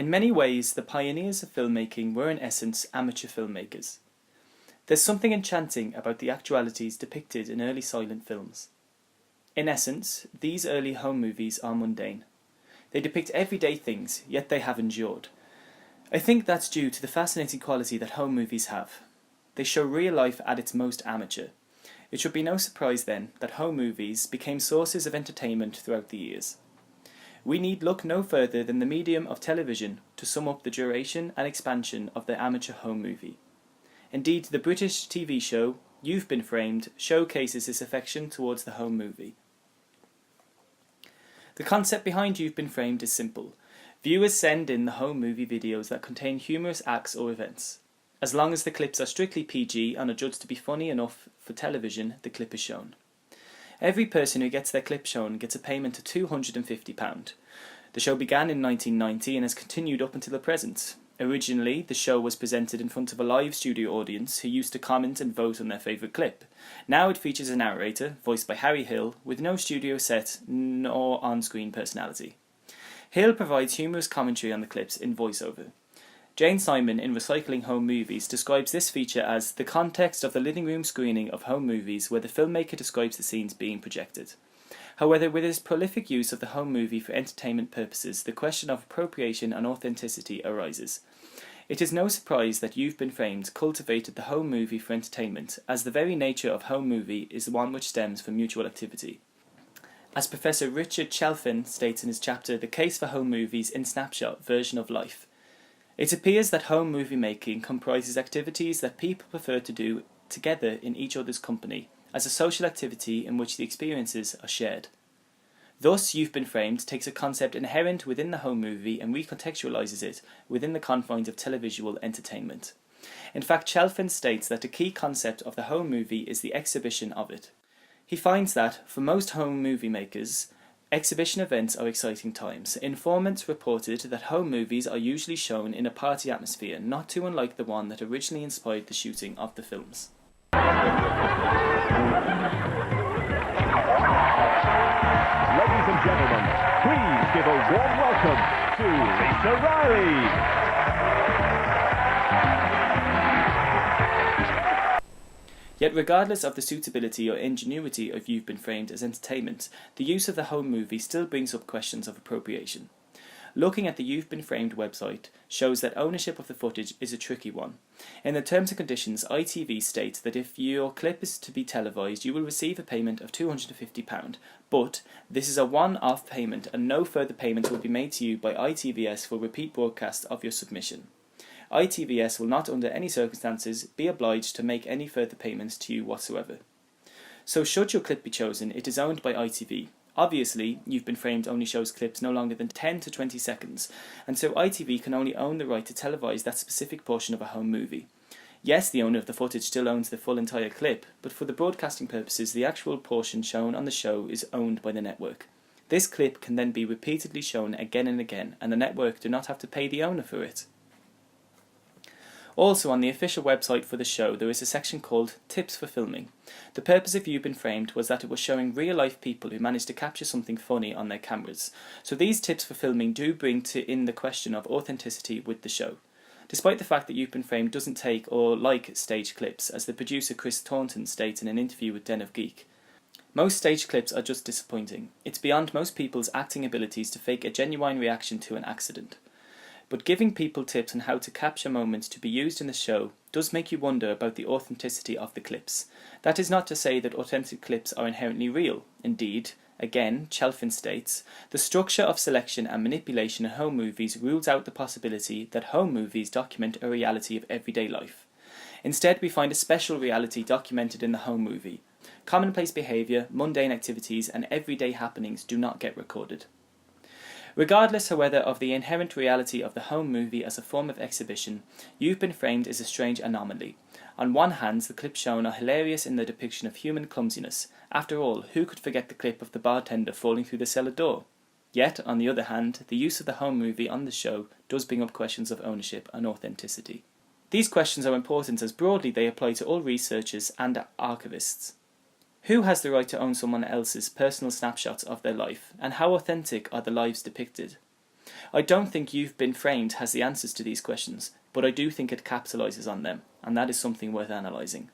In many ways, the pioneers of filmmaking were in essence amateur filmmakers. There's something enchanting about the actualities depicted in early silent films. In essence, these early home movies are mundane. They depict everyday things, yet they have endured. I think that's due to the fascinating quality that home movies have. They show real life at its most amateur. It should be no surprise then that home movies became sources of entertainment throughout the years. We need look no further than the medium of television to sum up the duration and expansion of the amateur home movie. Indeed, the British TV show You've Been Framed showcases this affection towards the home movie. The concept behind You've Been Framed is simple. Viewers send in the home movie videos that contain humorous acts or events. As long as the clips are strictly PG and are judged to be funny enough for television, the clip is shown. Every person who gets their clip shown gets a payment of £250. The show began in 1990 and has continued up until the present. Originally, the show was presented in front of a live studio audience who used to comment and vote on their favourite clip. Now it features a narrator, voiced by Harry Hill, with no studio set nor on-screen personality. Hill provides humorous commentary on the clips in voiceover. Jane Simon in Recycling Home Movies describes this feature as the context of the living room screening of home movies where the filmmaker describes the scenes being projected. However, with his prolific use of the home movie for entertainment purposes, the question of appropriation and authenticity arises. It is no surprise that You've Been Framed cultivated the home movie for entertainment, as the very nature of home movie is the one which stems from mutual activity. As Professor Richard Chalfin states in his chapter The Case for Home Movies in Snapshot Version of Life, it appears that home movie making comprises activities that people prefer to do together in each other's company, as a social activity in which the experiences are shared. Thus, You've Been Framed takes a concept inherent within the home movie and recontextualises it within the confines of televisual entertainment. In fact, Chalfin states that the key concept of the home movie is the exhibition of it. He finds that, for most home movie makers, exhibition events are exciting times. Informants reported that home movies are usually shown in a party atmosphere, not too unlike the one that originally inspired the shooting of the films. Ladies and gentlemen, please give a warm welcome to Lisa Riley. Yet regardless of the suitability or ingenuity of You've Been Framed as entertainment, the use of the home movie still brings up questions of appropriation. Looking at the You've Been Framed website shows that ownership of the footage is a tricky one. In the terms and conditions, ITV states that if your clip is to be televised, you will receive a payment of £250, but this is a one-off payment and no further payment will be made to you by ITVS for repeat broadcast of your submission. ITVS will not under any circumstances be obliged to make any further payments to you whatsoever. So should your clip be chosen, it is owned by ITV. Obviously, You've Been Framed only shows clips no longer than 10 to 20 seconds, and so ITV can only own the right to televise that specific portion of a home movie. Yes, the owner of the footage still owns the full entire clip, but for the broadcasting purposes, the actual portion shown on the show is owned by the network. This clip can then be repeatedly shown again and again, and the network do not have to pay the owner for it. Also, on the official website for the show, there is a section called Tips for Filming. The purpose of You've Been Framed was that it was showing real-life people who managed to capture something funny on their cameras. So these tips for filming do bring in the question of authenticity with the show. Despite the fact that You've Been Framed doesn't take or like staged clips, as the producer Chris Thornton states in an interview with Den of Geek. Most stage clips are just disappointing. It's beyond most people's acting abilities to fake a genuine reaction to an accident. But giving people tips on how to capture moments to be used in the show does make you wonder about the authenticity of the clips. That is not to say that authentic clips are inherently real. Indeed, again, Chalfin states, the structure of selection and manipulation in home movies rules out the possibility that home movies document a reality of everyday life. Instead, we find a special reality documented in the home movie. Commonplace behaviour, mundane activities and everyday happenings do not get recorded. Regardless, however, of the inherent reality of the home movie as a form of exhibition, You've Been Framed is a strange anomaly. On one hand, the clips shown are hilarious in their depiction of human clumsiness. After all, who could forget the clip of the bartender falling through the cellar door? Yet, on the other hand, the use of the home movie on the show does bring up questions of ownership and authenticity. These questions are important as broadly they apply to all researchers and archivists. Who has the right to own someone else's personal snapshots of their life, and how authentic are the lives depicted? I don't think You've Been Framed has the answers to these questions, but I do think it capitalises on them, and that is something worth analysing.